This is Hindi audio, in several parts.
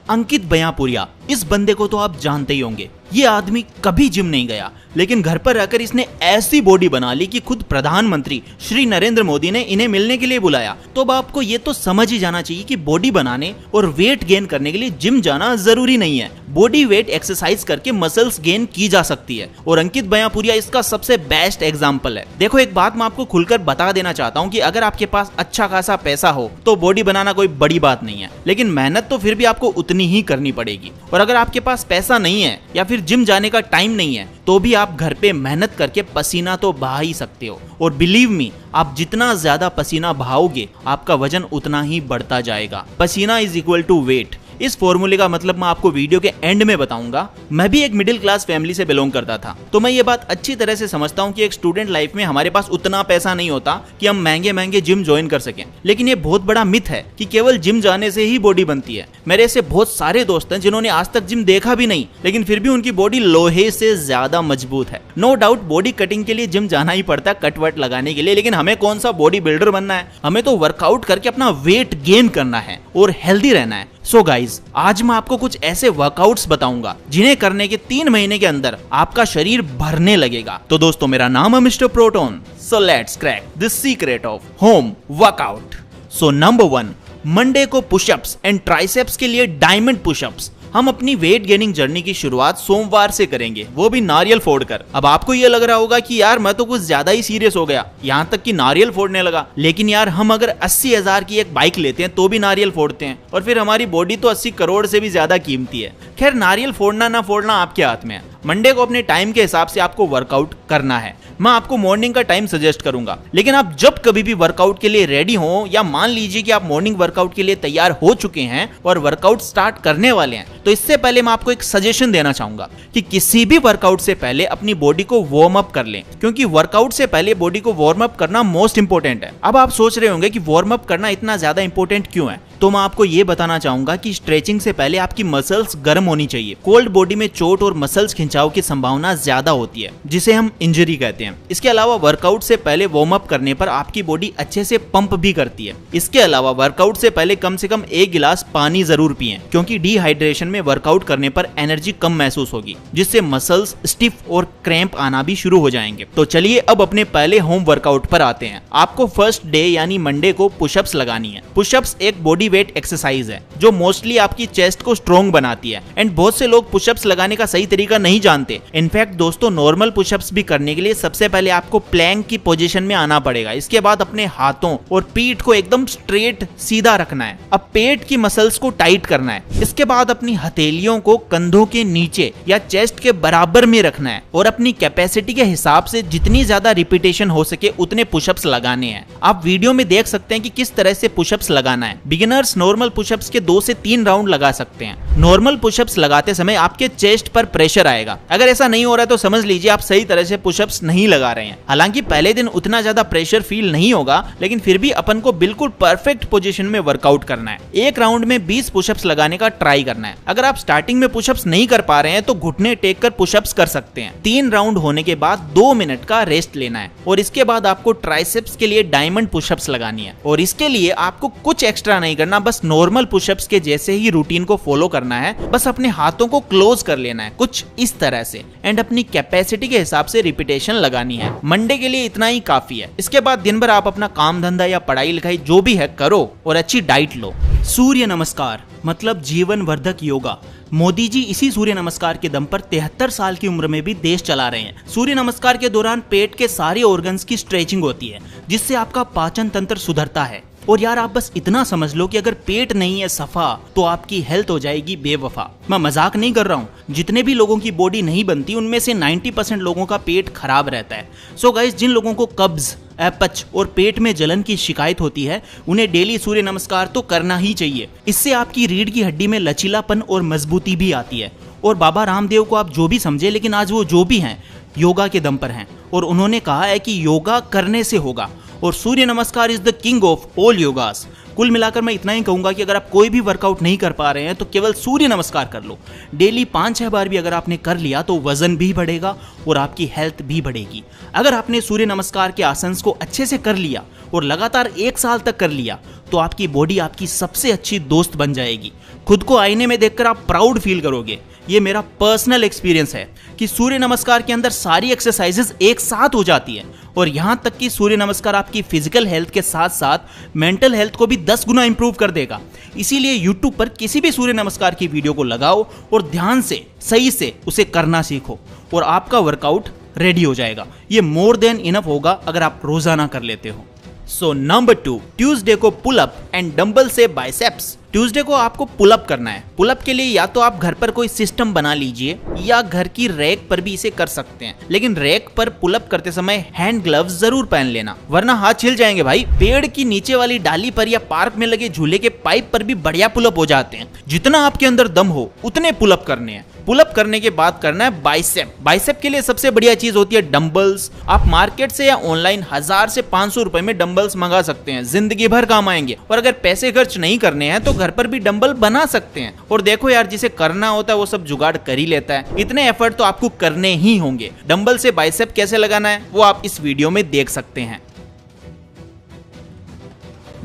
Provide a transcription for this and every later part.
अंकित बयापुरिया, इस बंदे को तो आप जानते ही होंगे। ये आदमी कभी जिम नहीं गया, लेकिन घर पर रहकर इसने ऐसी बॉडी बना ली कि खुद प्रधानमंत्री श्री नरेंद्र मोदी ने इन्हें मिलने के लिए बुलाया। तो अब आपको ये तो समझ ही जाना चाहिए कि बॉडी बनाने और वेट गेन करने के लिए जिम जाना जरूरी नहीं है। बॉडी वेट एक्सरसाइज करके मसल्स गेन की जा सकती है, और अंकित बयापुरिया इसका सबसे बेस्ट एग्जाम्पल है। देखो, एक बात मैं आपको खुलकर बता देना चाहता हूँ कि अगर आपके पास अच्छा खासा पैसा हो तो बॉडी बनाना कोई बड़ी बात नहीं है, लेकिन मेहनत तो फिर भी आपको उतनी ही करनी पड़ेगी। और अगर आपके पास पैसा नहीं है या फिर जिम जाने का टाइम नहीं है तो भी आप घर पे मेहनत करके पसीना तो बहा ही सकते हो। और बिलीव मी, आप जितना ज्यादा पसीना बहाओगे आपका वजन उतना ही बढ़ता जाएगा। पसीना इज इक्वल टू वेट। इस फॉर्मूले का मतलब मैं आपको वीडियो के एंड में बताऊंगा। मैं भी एक मिडिल क्लास फैमिली से बिलोंग करता था, तो मैं ये बात अच्छी तरह से समझता हूँ कि एक स्टूडेंट लाइफ में हमारे पास उतना पैसा नहीं होता कि हम महंगे महंगे जिम ज्वाइन कर सकें। लेकिन ये बहुत बड़ा मिथ है कि केवल जिम जाने से ही बॉडी बनती है। मेरे ऐसे बहुत सारे दोस्त हैं जिन्होंने आज तक जिम देखा भी नहीं, लेकिन फिर भी उनकी बॉडी लोहे से ज्यादा मजबूत है। नो डाउट बॉडी कटिंग के लिए जिम जाना ही पड़ता है, कट वट लगाने के लिए, लेकिन हमें कौन सा बॉडी बिल्डर बनना है? हमें तो वर्कआउट करके अपना वेट गेन करना है और हेल्दी रहना है। सो गाइज, आज मैं आपको कुछ ऐसे वर्कआउट्स बताऊंगा जिन्हें करने के 3 महीने के अंदर आपका शरीर भरने लगेगा। तो दोस्तों, मेरा नाम है mister proton. So let's crack the secret of home workout. So number 1, Monday को पुशअप्स एंड ट्राइसेप्स के लिए डायमंड पुशअप्स। हम अपनी वेट गेनिंग जर्नी की शुरुआत सोमवार से करेंगे, वो भी नारियल फोड़कर। अब आपको ये लग रहा होगा कि यार मैं तो कुछ ज्यादा ही सीरियस हो गया, यहाँ तक कि नारियल फोड़ने लगा। लेकिन यार, हम अगर 80,000 की एक बाइक लेते हैं तो भी नारियल फोड़ते हैं, और फिर हमारी बॉडी तो 80 करोड़ से भी ज्यादा कीमती है। खैर, नारियल फोड़ना ना फोड़ना आपके हाथ में है। मंडे को अपने टाइम के हिसाब से आपको वर्कआउट करना है। मैं आपको मॉर्निंग का टाइम सजेस्ट करूंगा, लेकिन आप जब कभी भी वर्कआउट के लिए रेडी हो, या मान लीजिए कि आप मॉर्निंग वर्कआउट के लिए तैयार हो चुके हैं और वर्कआउट स्टार्ट करने वाले हैं, तो इससे पहले मैं आपको एक सजेशन देना चाहूंगा कि किसी भी वर्कआउट से पहले अपनी बॉडी को वार्म अप कर लें, क्योंकि वर्कआउट से पहले बॉडी को वार्म अप करना मोस्ट इंपोर्टेंट है। अब आप सोच रहे होंगे कि वार्म अप करना इतना ज्यादा इंपोर्टेंट क्यों है, तो मैं आपको ये बताना चाहूंगा कि स्ट्रेचिंग से पहले आपकी मसल्स गर्म होनी चाहिए। कोल्ड बॉडी में चोट और मसल्स खिंचाव की संभावना ज्यादा होती है, जिसे हम इंजरी कहते हैं। इसके अलावा वर्कआउट से पहले वार्म अप करने पर आपकी बॉडी अच्छे से पंप भी करती है। इसके अलावा वर्कआउट से पहले कम से कम 1 गिलास पानी जरूर पिएं, क्योंकि डिहाइड्रेशन में वर्कआउट करने पर एनर्जी कम महसूस होगी, जिससे मसल्स स्टिफ और क्रैम्प आना भी शुरू हो जाएंगे। तो चलिए अब अपने पहले होम वर्कआउट पर आते हैं। आपको फर्स्ट डे यानी मंडे को पुशअप्स लगानी है। पुशअप्स एक बॉडी वेट एक्सरसाइज है जो मोस्टली आपकी चेस्ट को स्ट्रॉन्ग बनाती है, एंड बहुत से लोग पुशअप्स लगाने का सही तरीका नहीं जानते। इनफैक्ट दोस्तों, नॉर्मल पुशअप्स भी करने के लिए सबसे पहले आपको प्लैंक की पोजीशन में आना पड़ेगा। इसके बाद अपने हाथों और पीठ को एकदम स्ट्रेट सीधा रखना है। अब पेट की मसल्स को टाइट करना है। इसके बाद अपनी हथेलियों को कंधों के नीचे या चेस्ट के बराबर में रखना है, और अपनी कैपेसिटी के हिसाब से जितनी ज्यादा रिपीटेशन हो सके उतने पुशअप्स लगाने हैं। आप वीडियो में देख सकते हैं कि किस तरह से पुशअप्स लगाना है। बिगिनर्स नॉर्मल पुशअप्स के 2 से 3 राउंड लगा सकते हैं। नॉर्मल पुशअप्स लगाते समय आपके चेस्ट पर प्रेशर आएगा। अगर ऐसा नहीं हो रहा है तो समझ लीजिए आप सही तरह से पुशअप्स नहीं लगा रहे हैं। हालांकि पहले दिन उतना ज्यादा प्रेशर फील नहीं होगा, लेकिन फिर भी अपन को बिल्कुल परफेक्ट पोजीशन में वर्कआउट करना है। एक राउंड में 20 पुशअप्स लगाने का ट्राई करना है। अगर आप स्टार्टिंग में पुशअप्स नहीं कर पा रहे हैं तो घुटने टेक कर पुशअप्स कर सकते हैं। 3 राउंड होने के बाद 2 मिनट का रेस्ट लेना है, और इसके बाद आपको ट्राइसेप्स के लिए डायमंड पुशअप्स लगानी है। और इसके लिए आपको कुछ एक्स्ट्रा नहीं करना, बस नॉर्मल पुशअप्स के जैसे ही रूटीन को फॉलो करना है। बस अपने हाथों को क्लोज कर लेना है कुछ इस तरह से, एंड अपनी कैपेसिटी के हिसाब से रिपीटेशन लगानी है। मंडे के लिए इतना ही काफी है। इसके बाद दिन भर आप अपना काम धंधा या पढ़ाई लिखाई जो भी है करो, और अच्छी डाइट लो। सूर्य नमस्कार मतलब जीवन वर्धक योगा। मोदी जी इसी सूर्य नमस्कार के दम पर 73 साल की उम्र में भी देश चला रहे हैं। सूर्य नमस्कार के दौरान पेट के सारे ऑर्गन्स की स्ट्रेचिंग होती है, जिससे आपका पाचन तंत्र सुधरता है। और यार, आप बस इतना समझ लो कि अगर पेट नहीं है सफा तो आपकी हेल्थ हो जाएगी बेवफा। मैं मजाक नहीं कर रहा हूँ। जितने भी लोगों की बॉडी नहीं बनती उनमें से 90% लोगों का पेट खराब रहता है। सो गाइस, जिन लोगों को कब्ज, अपच और पेट में जलन की शिकायत होती है, उन्हें डेली सूर्य नमस्कार तो करना ही चाहिए। इससे आपकी रीढ़ की हड्डी में लचीलापन और मजबूती भी आती है। और बाबा रामदेव को आप जो भी समझे, लेकिन आज वो जो भी हैं योगा के दम पर हैं, और उन्होंने कहा है कि योगा करने से होगा, और Surya namaskar is the king of all yogas. कुल मिलाकर मैं इतना ही कहूंगा कि अगर आप कोई भी वर्कआउट नहीं कर पा रहे हैं तो केवल सूर्य नमस्कार कर लो। डेली 5-6 बार भी अगर आपने कर लिया तो वजन भी बढ़ेगा और आपकी हेल्थ भी बढ़ेगी। अगर आपने सूर्य नमस्कार के आसन को अच्छे से कर लिया और लगातार 1 साल तक कर लिया तो आपकी बॉडी आपकी सबसे अच्छी दोस्त बन जाएगी। खुद को आईने में देखकर आप प्राउड फील करोगे। ये मेरा पर्सनल एक्सपीरियंस है कि सूर्य नमस्कार के अंदर सारी एक्सरसाइजेस एक साथ हो जाती है और यहाँ तक कि सूर्य नमस्कार आपकी फिजिकल हेल्थ के साथ साथ मेंटल हेल्थ को भी 10 गुना इंप्रूव कर देगा। इसीलिए यूट्यूब पर किसी भी सूर्य नमस्कार की वीडियो को लगाओ और ध्यान से सही से उसे करना सीखो और आपका वर्कआउट रेडी हो जाएगा। ये मोर देन इनफ होगा अगर आप रोजाना कर लेते हो। सो नंबर 2, ट्यूसडे को पुल अप एंड डंबल से बाइसेप्स। ट्यूसडे को आपको पुल अप करना है। पुल अप के लिए या तो आप घर पर कोई सिस्टम बना लीजिए या घर की रैक पर भी इसे कर सकते हैं, लेकिन रैक पर पुल अप करते समय हैंड ग्लव्स जरूर पहन लेना वरना हाथ छिल जाएंगे भाई। पेड़ की नीचे वाली डाली पर या पार्क में लगे झूले के पाइप पर भी बढ़िया पुल अप हो जाते हैं। जितना आपके अंदर दम हो उतने पुल अप करने हैं। पुल अप करने के बाद करना है बाइसेप। बाइसेप के लिए सबसे बढ़िया चीज होती है डंबल्स। आप मार्केट से या ऑनलाइन 1000 से 500 रुपए में डंबल्स मंगा सकते हैं, जिंदगी भर काम आएंगे। और अगर पैसे खर्च नहीं करने हैं तो घर पर भी डंबल बना सकते हैं। और देखो यार, जिसे करना होता है वो सब जुगाड़ कर ही लेता है। इतने एफर्ट तो आपको करने ही होंगे। डंबल से बाइसेप कैसे लगाना है वो आप इस वीडियो में देख सकते हैं।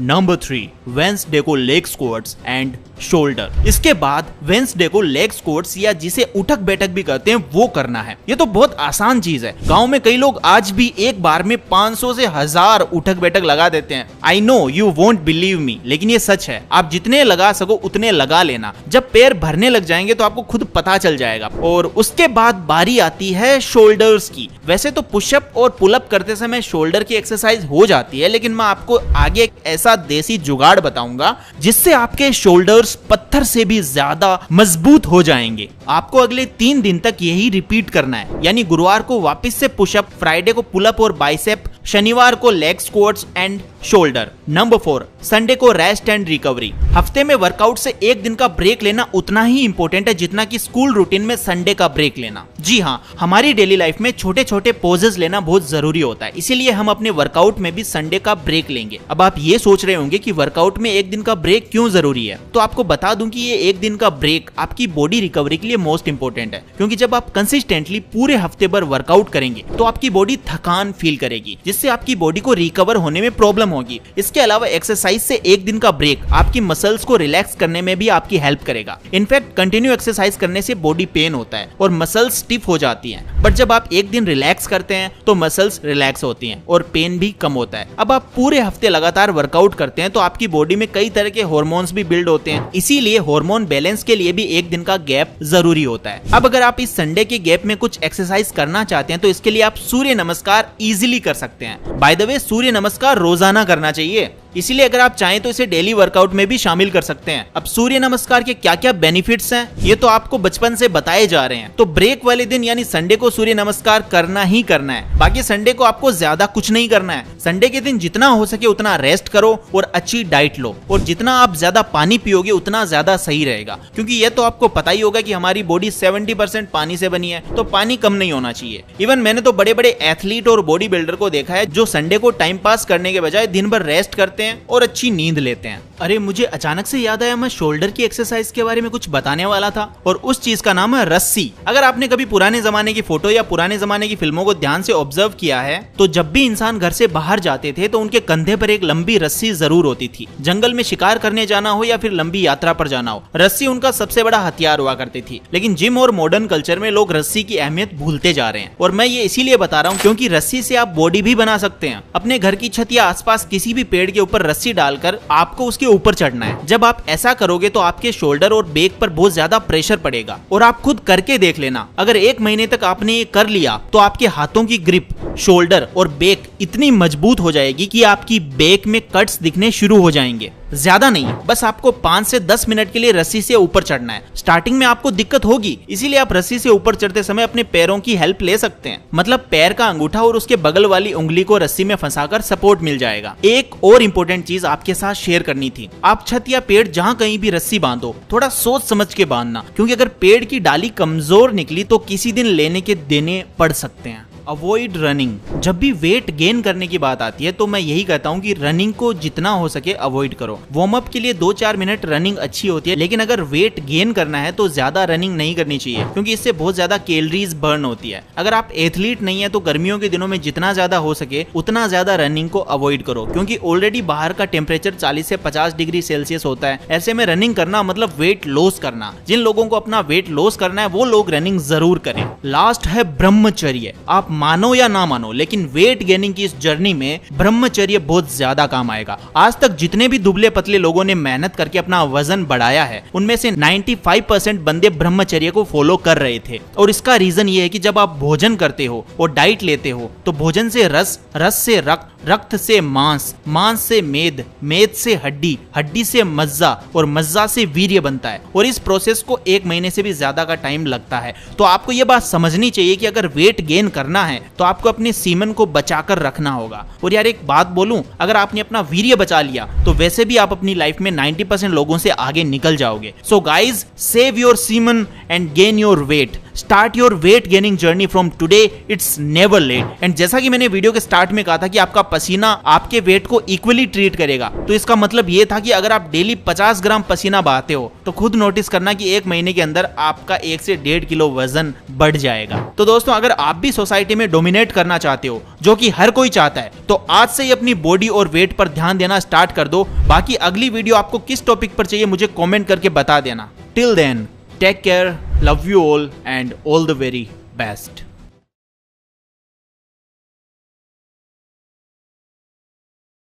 नंबर 3, वेंसडे को लेग स्क्वाट्स एंड शोल्डर। इसके बाद वेंसडे को लेग स्क्वाट्स या जिसे उठक बैठक भी कहते हैं वो करना है। ये तो बहुत आसान चीज है। गांव में कई लोग आज भी एक बार में 500 से 1000 उठक बैठक लगा देते हैं। I know you won't believe me, लेकिन ये सच है। आप जितने लगा सको उतने लगा लेना। जब पैर भरने लग जाएंगे तो आपको खुद पता चल जाएगा। और उसके बाद बारी आती है शोल्डर्स की। वैसे तो पुशअप और पुलअप करते समय शोल्डर की एक्सरसाइज हो जाती है, लेकिन मैं आपको आगे एक ऐसा देसी जुगाड़ बताऊंगा जिससे आपके शोल्डर पत्थर से भी ज्यादा मजबूत हो जाएंगे। आपको अगले 3 दिन तक यही रिपीट करना है, यानी गुरुवार को वापस से पुशअप, फ्राइडे को पुलअप और बाइसेप, शनिवार को leg squats and shoulder. Number 4, Sunday को रेस्ट एंड रिकवरी। हफ्ते में वर्कआउट से एक दिन का ब्रेक लेना उतना ही इंपॉर्टेंट है जितना कि स्कूल रूटीन में संडे का ब्रेक लेना। जी हाँ, हमारी डेली लाइफ में छोटे छोटे पॉजेस लेना बहुत जरूरी होता है, इसीलिए हम अपने वर्कआउट में भी संडे का ब्रेक लेंगे। अब आप ये सोच रहे होंगे कि वर्कआउट में एक दिन का ब्रेक क्यों जरूरी है, तो आपको बता दूं कि ये एक दिन का ब्रेक आपकी बॉडी रिकवरी के लिए मोस्ट इंपॉर्टेंट है। क्योंकि जब आप कंसिस्टेंटली पूरे हफ्ते भर वर्कआउट करेंगे तो आपकी बॉडी थकान फील करेगी, जिससे आपकी बॉडी को रिकवर होने में प्रॉब्लम होगी। इसके अलावा एक्सरसाइज से एक दिन का ब्रेक आपकी मसल्स को रिलैक्स करने में भी आपकी हेल्प करेगा। इनफैक्ट कंटिन्यू एक्सरसाइज करने से बॉडी पेन होता है और मसल्स स्टिफ हो जाती हैं, बट जब आप एक दिन रिलैक्स करते हैं तो मसल्स रिलैक्स होती हैं और पेन भी कम होता है। अब आप पूरे हफ्ते लगातार वर्कआउट करते हैं तो आपकी बॉडी में कई तरह के हार्मोन्स भी बिल्ड होते हैं, इसीलिए हार्मोन बैलेंस के लिए भी एक दिन का गैप जरूरी होता है। अब अगर आप इस संडे के गैप में कुछ एक्सरसाइज करना चाहते हैं तो इसके लिए आप सूर्य नमस्कार इजीली कर सकते हैं। बाय द वे, सूर्य नमस्कार रोजाना करना चाहिए, इसीलिए अगर आप चाहें तो इसे डेली वर्कआउट में भी शामिल कर सकते हैं। अब सूर्य नमस्कार के क्या क्या बेनिफिट्स हैं ये तो आपको बचपन से बताए जा रहे हैं, तो ब्रेक वाले दिन यानी संडे को सूर्य नमस्कार करना ही करना है। बाकी संडे को आपको ज्यादा कुछ नहीं करना है। संडे के दिन जितना हो सके उतना रेस्ट करो और अच्छी डाइट लो, और जितना आप ज्यादा पानी पियोगे उतना ज्यादा सही रहेगा, क्योंकि ये तो आपको पता ही होगा कि हमारी बॉडी 70% पानी से बनी है, तो पानी कम नहीं होना चाहिए। इवन मैंने तो बड़े बड़े एथलीट और बॉडी बिल्डर को देखा है जो संडे को टाइम पास करने के बजाय दिन भर रेस्ट करते हैं और अच्छी नींद लेते हैं। अरे मुझे अचानक से याद आया, मैं शोल्डर की एक्सरसाइज के बारे में कुछ बताने वाला था, और उस चीज का नाम है रस्सी। अगर आपने कभी पुराने जमाने की फोटो या पुराने जमाने की फिल्मों को ध्यान से ऑब्जर्व किया है तो जब भी इंसान घर से बाहर जाते थे तो उनके कंधे पर एक लंबी रस्सी जरूर होती थी। जंगल में शिकार करने जाना हो या फिर लंबी यात्रा पर जाना हो, रस्सी उनका सबसे बड़ा हथियार हुआ करती थी। लेकिन जिम और मॉडर्न कल्चर में लोग रस्सी की अहमियत भूलते जा रहे हैं, और मैं ये इसीलिए बता रहा हूँ क्योंकि रस्सी से आप बॉडी भी बना सकते हैं। अपने घर की छत या आसपास किसी भी पेड़ के ऊपर रस्सी डालकर आपको उसके ऊपर चढ़ना है। जब आप ऐसा करोगे तो आपके शोल्डर और बैक पर बहुत ज्यादा प्रेशर पड़ेगा, और आप खुद करके देख लेना, अगर 1 महीने तक आपने ये कर लिया तो आपके हाथों की ग्रिप, शोल्डर और बैक इतनी मजबूत हो जाएगी कि आपकी बैक में कट्स दिखने शुरू हो जाएंगे। ज्यादा नहीं, बस आपको 5 से 10 मिनट के लिए रस्सी से ऊपर चढ़ना है। स्टार्टिंग में आपको दिक्कत होगी, इसीलिए आप रस्सी से ऊपर चढ़ते समय अपने पैरों की हेल्प ले सकते हैं। मतलब पैर का अंगूठा और उसके बगल वाली उंगली को रस्सी में फंसाकर सपोर्ट मिल जाएगा। एक और इम्पोर्टेंट चीज आपके साथ शेयर करनी थी, आप छत या पेड़ जहाँ कहीं भी रस्सी बांधो थोड़ा सोच समझ के बांधना, क्योंकि अगर पेड़ की डाली कमजोर निकली तो किसी दिन लेने के देने पड़ सकते हैं। Avoid running. जब भी वेट गेन करने की बात आती है तो मैं यही कहता हूँ कि रनिंग को जितना हो सके अवॉइड करो। वार्म अप के लिए 2-4 मिनट रनिंग अच्छी होती है, लेकिन अगर वेट गेन करना है तो ज्यादा रनिंग नहीं करनी चाहिए, क्योंकि इससे बहुत ज्यादा कैलोरीज बर्न होती है। अगर आप एथलीट नहीं है तो गर्मियों के दिनों में जितना ज्यादा हो सके उतना ज्यादा रनिंग को अवॉइड करो, क्योंकि ऑलरेडी बाहर का टेम्परेचर 40 से 50 डिग्री सेल्सियस होता है। ऐसे में रनिंग करना मतलब वेट लॉस करना। जिन लोगों को अपना वेट लॉस करना है वो लोग रनिंग जरूर करें। लास्ट है ब्रह्मचर्य। आप मानो या ना मानो, लेकिन वेट गेनिंग की इस जर्नी में ब्रह्मचर्य बहुत ज्यादा काम आएगा। आज तक जितने भी दुबले पतले लोगों ने मेहनत करके अपना वजन बढ़ाया है, उनमें से 95% बंदे ब्रह्मचर्य को फॉलो कर रहे थे। और इसका रीजन ये है कि जब आप भोजन करते हो और डाइट लेते हो तो भोजन से रस, रस से रक्त, रक्त से मांस, मांस से मेद, मेद से हड्डी, हड्डी से मज्जा और मज्जा से वीर्य बनता है। और इस प्रोसेस को 1 महीने से भी ज्यादा का टाइम लगता है। तो आपको यह बात समझनी चाहिए कि अगर वेट गेन करना है तो आपको अपने सीमन को बचाकर रखना होगा। और यार एक बात बोलूं, अगर आपने अपना वीर्य बचा लिया तो वैसे भी आप अपनी लाइफ में 90% लोगों से आगे निकल जाओगे। So guys, save your semen and gain your weight. Start your weight gaining journey from today, it's never late. And जैसा कि मैंने वीडियो के स्टार्ट में कहा था कि आपका पसीना आपके वेट को इक्वली ट्रीट करेगा, तो इसका मतलब ये था कि अगर आप डेली 50 ग्राम पसीना बहाते हो तो खुद नोटिस करना कि 1 महीने के अंदर आपका 1 से 1.5 किलो वजन बढ़ जाएगा। तो दोस्तों, अगर आप भी सोसाइटी में डोमिनेट करना चाहते हो, जो कि हर कोई चाहता है, तो आज से ही अपनी बॉडी और वेट पर ध्यान देना स्टार्ट कर दो। बाकी अगली वीडियो आपको किस टॉपिक पर चाहिए मुझे कॉमेंट करके बता देना। Till then, take care, love you all and all the very best.